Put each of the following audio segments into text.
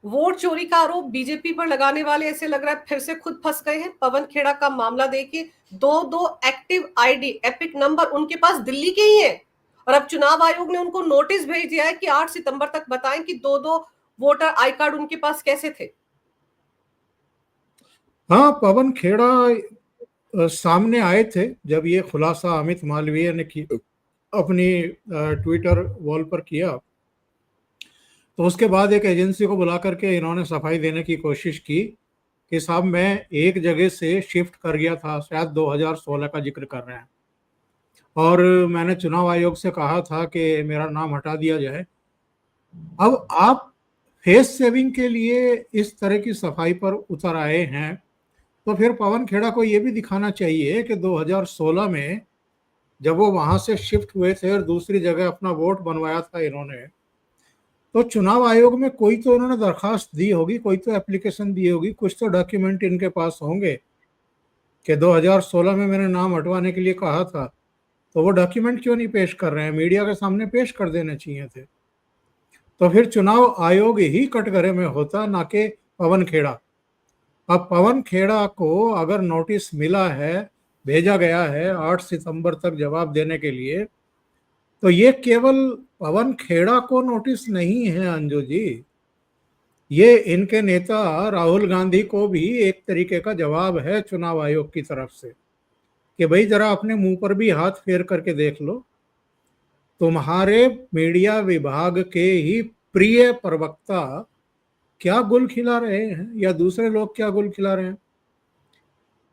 Vote चोरी का आरोप बीजेपी पर लगाने वाले ऐसे लग रहा है फिर से खुद फंस गए हैं। पवन खेड़ा का मामला देखिए, दो दो एक्टिव आईडी एपिक नंबर उनके पास दिल्ली के ही है, और अब चुनाव आयोग ने उनको नोटिस भेज दिया है कि 8 सितंबर तक बताएं कि दो दो वोटर आई कार्ड उनके पास कैसे थे। हाँ, पवन खेड़ा सामने आए थे जब ये खुलासा अमित मालवीय ने की अपनी ट्विटर वॉल पर किया, तो उसके बाद एक एजेंसी को बुला करके इन्होंने सफाई देने की कोशिश की कि साहब मैं एक जगह से शिफ्ट कर गया था, शायद 2016 का जिक्र कर रहे हैं, और मैंने चुनाव आयोग से कहा था कि मेरा नाम हटा दिया जाए। अब आप फेस सेविंग के लिए इस तरह की सफाई पर उतर आए हैं, तो फिर पवन खेड़ा को ये भी दिखाना चाहिए कि 2016 में जब वो वहां से शिफ्ट हुए थे और दूसरी जगह अपना वोट बनवाया था इन्होंने, तो चुनाव आयोग में कोई तो उन्होंने दरखास्त दी होगी, कोई तो एप्लीकेशन दी होगी, कुछ तो डॉक्यूमेंट इनके पास होंगे कि 2016 में मैंने नाम हटवाने के लिए कहा था। तो वो डॉक्यूमेंट क्यों नहीं पेश कर रहे हैं? मीडिया के सामने पेश कर देने चाहिए थे। तो फिर चुनाव आयोग ही कटघरे में होता, ना कि पवन खेड़ा। अब पवन खेड़ा को अगर नोटिस मिला है, भेजा गया है 8 सितंबर तक जवाब देने के लिए, तो ये केवल पवन खेड़ा को नोटिस नहीं है अंजू जी, ये इनके नेता राहुल गांधी को भी एक तरीके का जवाब है चुनाव आयोग की तरफ से कि भाई जरा अपने मुंह पर भी हाथ फेर करके देख लो, तुम्हारे मीडिया विभाग के ही प्रिय प्रवक्ता क्या गुल खिला रहे हैं या दूसरे लोग क्या गुल खिला रहे हैं।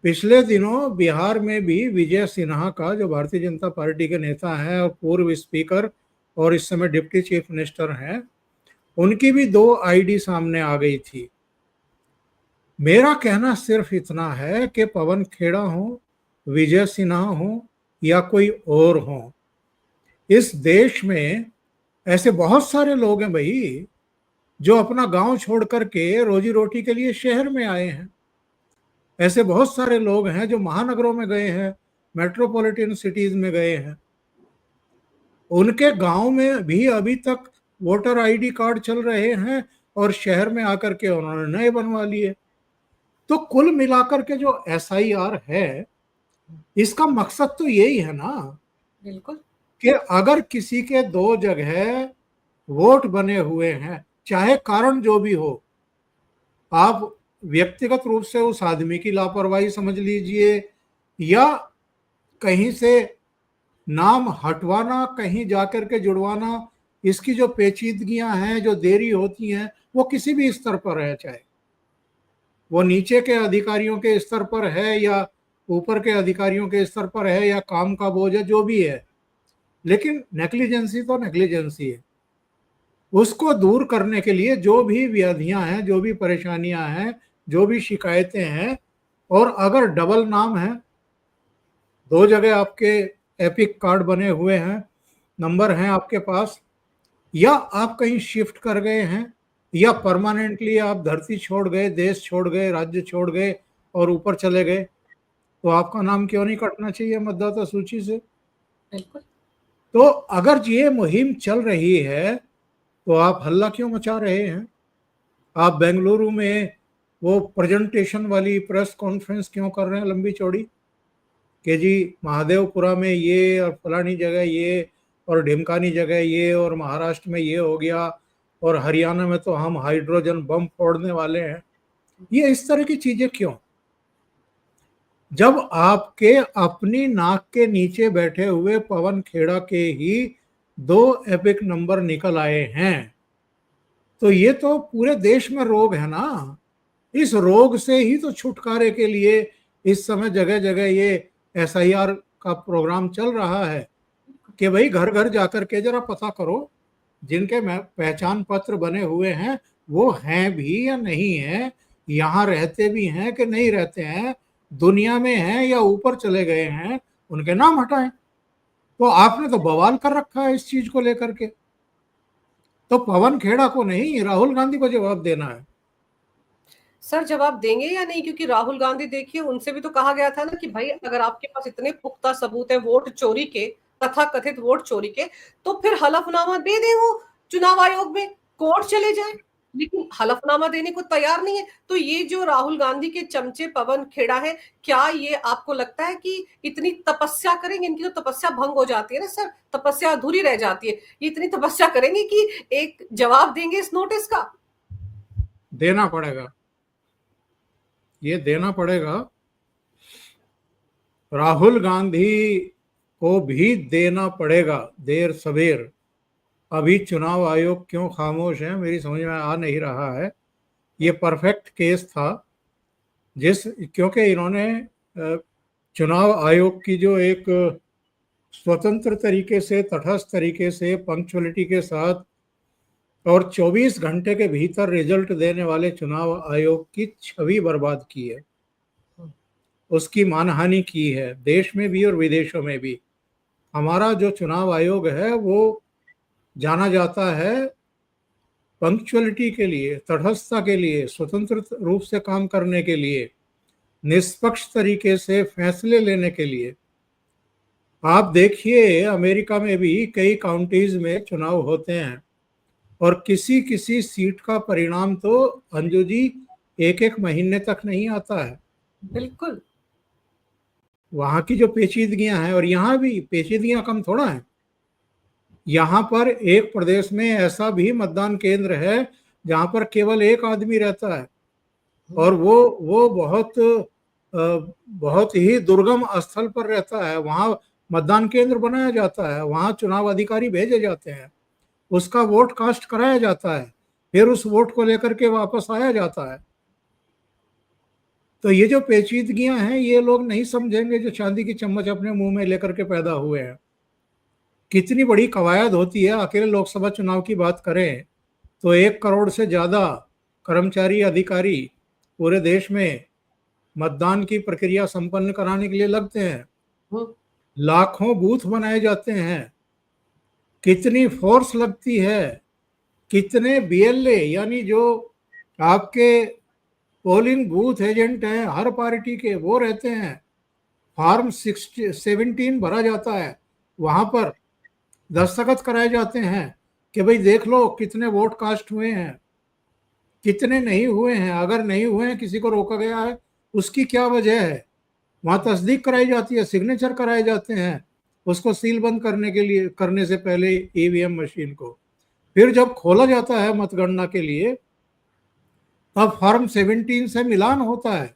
पिछले दिनों बिहार में भी विजय सिन्हा का, जो भारतीय जनता पार्टी के नेता हैं और पूर्व स्पीकर और इस समय डिप्टी चीफ मिनिस्टर हैं, उनकी भी 2 आईडी सामने आ गई थी। मेरा कहना सिर्फ इतना है कि पवन खेड़ा हो, विजय सिन्हा हो या कोई और हो, इस देश में ऐसे बहुत सारे लोग हैं भाई जो अपना गांव छोड़ करके रोजी रोटी के लिए शहर में आए हैं। ऐसे बहुत सारे लोग हैं जो महानगरों में गए हैं, मेट्रोपॉलिटन सिटीज में गए हैं, उनके गांव में भी अभी तक वोटर आईडी कार्ड चल रहे हैं और शहर में आकर के उन्होंने नए बनवा लिए। तो कुल मिलाकर के जो एसआईआर है, इसका मकसद तो यही है ना, बिल्कुल, कि अगर किसी के 2 जगह वोट बने हुए हैं, चाहे कारण जो भी हो, आप व्यक्तिगत रूप से उस आदमी की लापरवाही समझ लीजिए या कहीं से नाम हटवाना, कहीं जाकर के जुड़वाना, इसकी जो पेचीदगियां हैं, जो देरी होती हैं, वो किसी भी स्तर पर है, चाहे वो नीचे के अधिकारियों के स्तर पर है या ऊपर के अधिकारियों के स्तर पर है या काम का बोझ है, जो भी है, लेकिन नेग्लिजेंसी तो नेग्लिजेंसी है। उसको दूर करने के लिए जो भी व्याधियां हैं, जो भी परेशानियां हैं, जो भी शिकायतें हैं, और अगर डबल नाम है, 2 जगह आपके एपिक कार्ड बने हुए हैं, नंबर हैं आपके पास, या आप कहीं शिफ्ट कर गए हैं, या परमानेंटली आप धरती छोड़ गए, देश छोड़ गए, राज्य छोड़ गए और ऊपर चले गए, तो आपका नाम क्यों नहीं कटना चाहिए मतदाता सूची से? बिल्कुल। तो अगर ये मुहिम चल रही है, तो आप हल्ला क्यों मचा रहे हैं? आप बेंगलुरु में वो प्रेजेंटेशन वाली प्रेस कॉन्फ्रेंस क्यों कर रहे हैं लंबी चौड़ी कि जी महादेवपुरा में ये और फलानी जगह ये और ढिमकानी जगह ये और महाराष्ट्र में ये हो गया और हरियाणा में तो हम हाइड्रोजन बम फोड़ने वाले हैं? ये इस तरह की चीजें क्यों, जब आपके अपनी नाक के नीचे बैठे हुए पवन खेड़ा के ही 2 एपिक नंबर निकल आए हैं? तो ये तो पूरे देश में रोग है ना। इस रोग से ही तो छुटकारे के लिए इस समय जगह जगह ये एसआईआर का प्रोग्राम चल रहा है कि भाई घर घर जाकर के जरा पता करो जिनके पहचान पत्र बने हुए हैं वो हैं भी या नहीं है, यहाँ रहते भी हैं कि नहीं रहते हैं, दुनिया में हैं या ऊपर चले गए हैं, उनके नाम हटाएं। तो आपने तो बवाल कर रखा है इस चीज को लेकर के। तो पवन खेड़ा को नहीं, राहुल गांधी को जवाब देना है। सर जवाब देंगे या नहीं? क्योंकि राहुल गांधी देखिए, उनसे भी तो कहा गया था ना कि भाई अगर आपके पास इतने पुख्ता सबूत है वोट चोरी के, तथा कथित वोट चोरी के, तो फिर हलफनामा दे दें वो चुनाव आयोग में, कोर्ट चले जाए। लेकिन हलफनामा देने को तैयार नहीं है। तो ये जो राहुल गांधी के चमचे पवन खेड़ा है, क्या ये आपको लगता है कि इतनी तपस्या करेंगे? इनकी तो तपस्या भंग हो जाती है ना सर, तपस्या अधूरी रह जाती है। ये इतनी तपस्या करेंगे कि एक जवाब देंगे इस नोटिस का? देना पड़ेगा, ये देना पड़ेगा। राहुल गांधी को भी देना पड़ेगा, देर सवेर। अभी चुनाव आयोग क्यों खामोश है मेरी समझ में आ नहीं रहा है। ये परफेक्ट केस था, क्योंकि इन्होंने चुनाव आयोग की जो एक स्वतंत्र तरीके से, तटस्थ तरीके से, पंक्चुअलिटी के साथ और 24 घंटे के भीतर रिजल्ट देने वाले चुनाव आयोग की छवि बर्बाद की है, उसकी मानहानि की है, देश में भी और विदेशों में भी। हमारा जो चुनाव आयोग है वो जाना जाता है पंक्चुअलिटी के लिए, तटस्थता के लिए, स्वतंत्र रूप से काम करने के लिए, निष्पक्ष तरीके से फैसले लेने के लिए। आप देखिए अमेरिका में भी कई काउंटीज में चुनाव होते हैं और किसी किसी सीट का परिणाम तो अंजू जी एक एक महीने तक नहीं आता है। बिल्कुल। वहां की जो पेचीदगियां हैं, और यहाँ भी पेचीदगियां कम थोड़ा है। यहाँ पर एक प्रदेश में ऐसा भी मतदान केंद्र है जहां पर केवल एक आदमी रहता है और वो बहुत ही दुर्गम स्थल पर रहता है। वहां मतदान केंद्र बनाया जाता है, वहां चुनाव अधिकारी भेजे जाते हैं, उसका वोट कास्ट कराया जाता है, फिर उस वोट को लेकर के वापस आया जाता है। तो ये जो पेचीदगियां हैं ये लोग नहीं समझेंगे जो चांदी की चम्मच अपने मुंह में लेकर के पैदा हुए हैं। कितनी बड़ी कवायद होती है। अकेले लोकसभा चुनाव की बात करें तो 1 करोड़ से ज्यादा कर्मचारी अधिकारी पूरे देश में मतदान की प्रक्रिया संपन्न कराने के लिए लगते हैं। लाखों बूथ बनाए जाते हैं, कितनी फोर्स लगती है, कितने बीएलए यानी जो आपके पोलिंग बूथ एजेंट हैं हर पार्टी के, वो रहते हैं। फॉर्म 17 भरा जाता है, वहां पर दस्तखत कराए जाते हैं कि भाई देख लो कितने वोट कास्ट हुए हैं, कितने नहीं हुए हैं। अगर नहीं हुए हैं, किसी को रोका गया है, उसकी क्या वजह है, वहां तस्दीक कराई जाती है, सिग्नेचर कराए जाते हैं उसको सील बंद करने के लिए, करने से पहले ईवीएम मशीन को। फिर जब खोला जाता है मतगणना के लिए तब फॉर्म 17 से मिलान होता है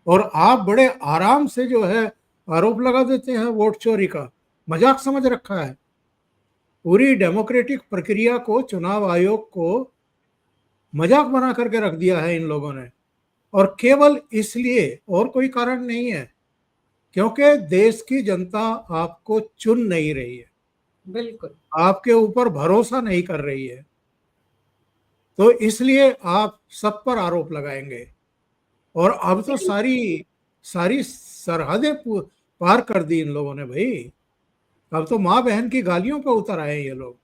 और आप बड़े आराम से जो है आरोप लगा देते हैं वोट चोरी का। मजाक समझ रखा है पूरी डेमोक्रेटिक प्रक्रिया को, चुनाव आयोग को मजाक बना करके रख दिया है इन लोगों ने। और केवल इसलिए, और कोई कारण नहीं है, क्योंकि देश की जनता आपको चुन नहीं रही है, बिल्कुल आपके ऊपर भरोसा नहीं कर रही है, तो इसलिए आप सब पर आरोप लगाएंगे। और अब तो सारी सारी सरहदें पार कर दी इन लोगों ने भाई। अब तो माँ बहन की गालियों पे उतर आए ये लोग।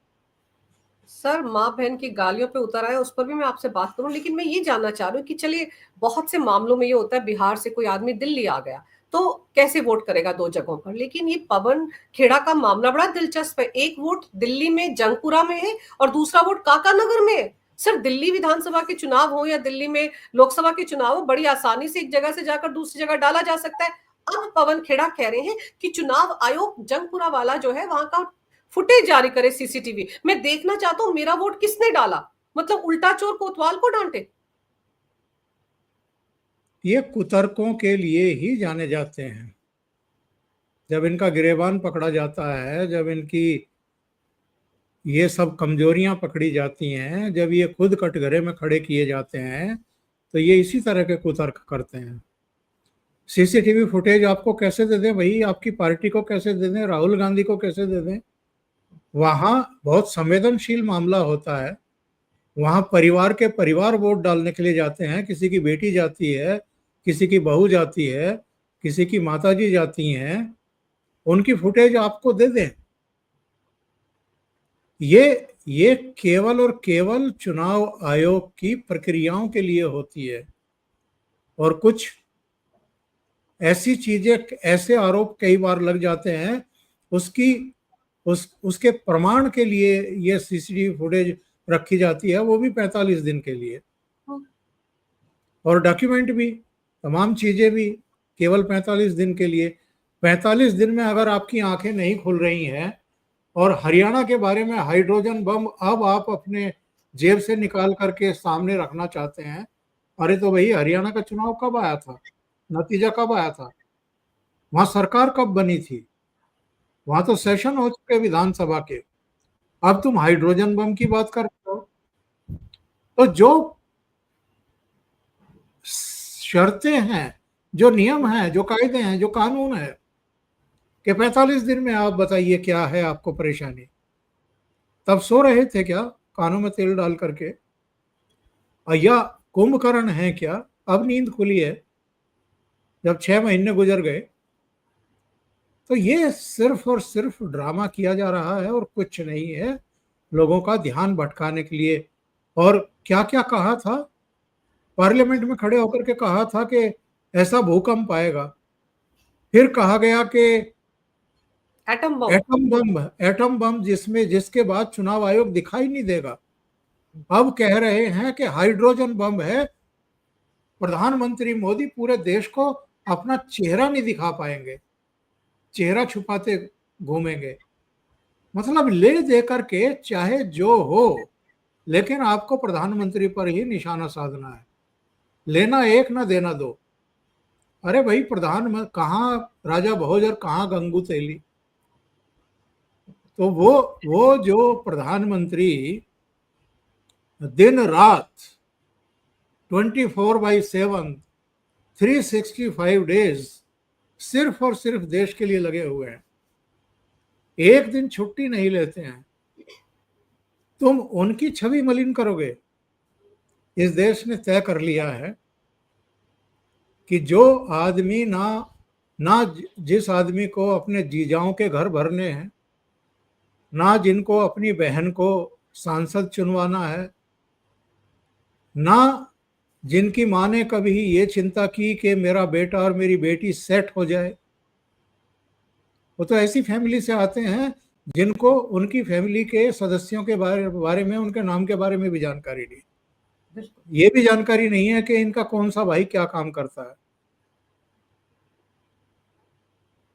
सर, माँ बहन की गालियों पे उतर आए उस पर भी मैं आपसे बात करूं, लेकिन मैं ये जानना चाह रही हूँ कि चलिए बहुत से मामलों में ये होता है, बिहार से कोई आदमी दिल्ली आ गया तो कैसे वोट करेगा 2 जगहों पर, लेकिन ये पवन खेड़ा का मामला बड़ा दिलचस्प है। एक वोट दिल्ली में जंगपुरा में है और दूसरा वोट काकानगर में है। सर, दिल्ली विधानसभा के चुनाव हो या दिल्ली में लोकसभा के चुनाव हो, बड़ी आसानी से एक जगह से जाकर दूसरी जगह डाला जा सकता है। अब पवन खेड़ा कह रहे हैं कि चुनाव आयोग जंगपुरा वाला जो है वहां का फुटेज जारी करे, सीसीटीवी। मैं देखना चाहता हूं मेरा वोट किसने डाला, मतलब उल्टा चोर कोतवाल को डांटे। ये कुतर्कों के लिए ही जाने जाते हैं। जब इनका गिरेबान पकड़ा जाता है, जब इनकी ये सब कमजोरियां पकड़ी जाती हैं, जब ये खुद कटघरे में खड़े किए जाते हैं, तो ये इसी तरह के कुतर्क करते हैं। सीसीटीवी फुटेज आपको कैसे दे दें भाई, आपकी पार्टी को कैसे दे दें, राहुल गांधी को कैसे दे दें? वहां बहुत संवेदनशील मामला होता है। वहां परिवार के परिवार वोट डालने के लिए जाते हैं, किसी की बेटी जाती है, किसी की बहू जाती है, किसी की माताजी जाती हैं, उनकी फुटेज आपको दे दें। ये केवल और केवल चुनाव आयोग की प्रक्रियाओं के लिए होती है। और कुछ ऐसी चीजें, ऐसे आरोप कई बार लग जाते हैं, उसके प्रमाण के लिए ये सीसीटीवी फुटेज रखी जाती है वो भी 45 दिन के लिए, और डॉक्यूमेंट भी, तमाम चीजें भी केवल 45 दिन के लिए। 45 दिन में अगर आपकी आंखें नहीं खुल रही हैं और हरियाणा के बारे में हाइड्रोजन बम अब आप अपने जेब से निकाल करके सामने रखना चाहते हैं, अरे तो भाई हरियाणा का चुनाव कब आया था, नतीजा कब आया था, वहां सरकार कब बनी थी, वहां तो सेशन हो चुके विधानसभा के, अब तुम हाइड्रोजन बम की बात कर रहे हो। तो जो शर्तें हैं, जो नियम हैं, जो कायदे हैं, जो कानून है कि 45 दिन में आप बताइए क्या है आपको परेशानी, तब सो रहे थे क्या कानों में तेल डाल करके, या कुंभकर्ण है क्या अब नींद खुली है जब 6 महीने गुजर गए। तो ये सिर्फ और सिर्फ ड्रामा किया जा रहा है और कुछ नहीं है, लोगों का ध्यान भटकाने के लिए। और क्या क्या कहा था, पार्लियामेंट में खड़े होकर के कहा था कि ऐसा भूकंप आएगा, फिर कहा गया कि एटम बम। एटम बम जिसमें जिसके बाद चुनाव आयोग दिखाई नहीं देगा। अब कह रहे हैं कि हाइड्रोजन बम है, प्रधानमंत्री मोदी पूरे देश को अपना चेहरा नहीं दिखा पाएंगे, चेहरा छुपाते घूमेंगे। मतलब ले दे करके चाहे जो हो, लेकिन आपको प्रधानमंत्री पर ही निशाना साधना है, लेना एक ना देना दो। अरे भाई प्रधान कहाँ राजा भोज और कहाँ गंगू तेली। तो वो जो प्रधानमंत्री दिन रात 24/7 365 डेज सिर्फ और सिर्फ देश के लिए लगे हुए हैं, एक दिन छुट्टी नहीं लेते हैं, तुम उनकी छवि मलिन करोगे। इस देश ने तय कर लिया है कि जो आदमी ना जिस आदमी को अपने जीजाओं के घर भरने हैं, ना जिनको अपनी बहन को सांसद चुनवाना है, ना जिनकी माँ ने कभी ये चिंता की कि मेरा बेटा और मेरी बेटी सेट हो जाए, वो तो ऐसी फैमिली से आते हैं जिनको उनकी फैमिली के सदस्यों के बारे में, उनके नाम के बारे में भी जानकारी नहीं, ये भी जानकारी नहीं है कि इनका कौन सा भाई क्या काम करता है।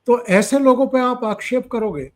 तो ऐसे लोगों पे आप आक्षेप करोगे।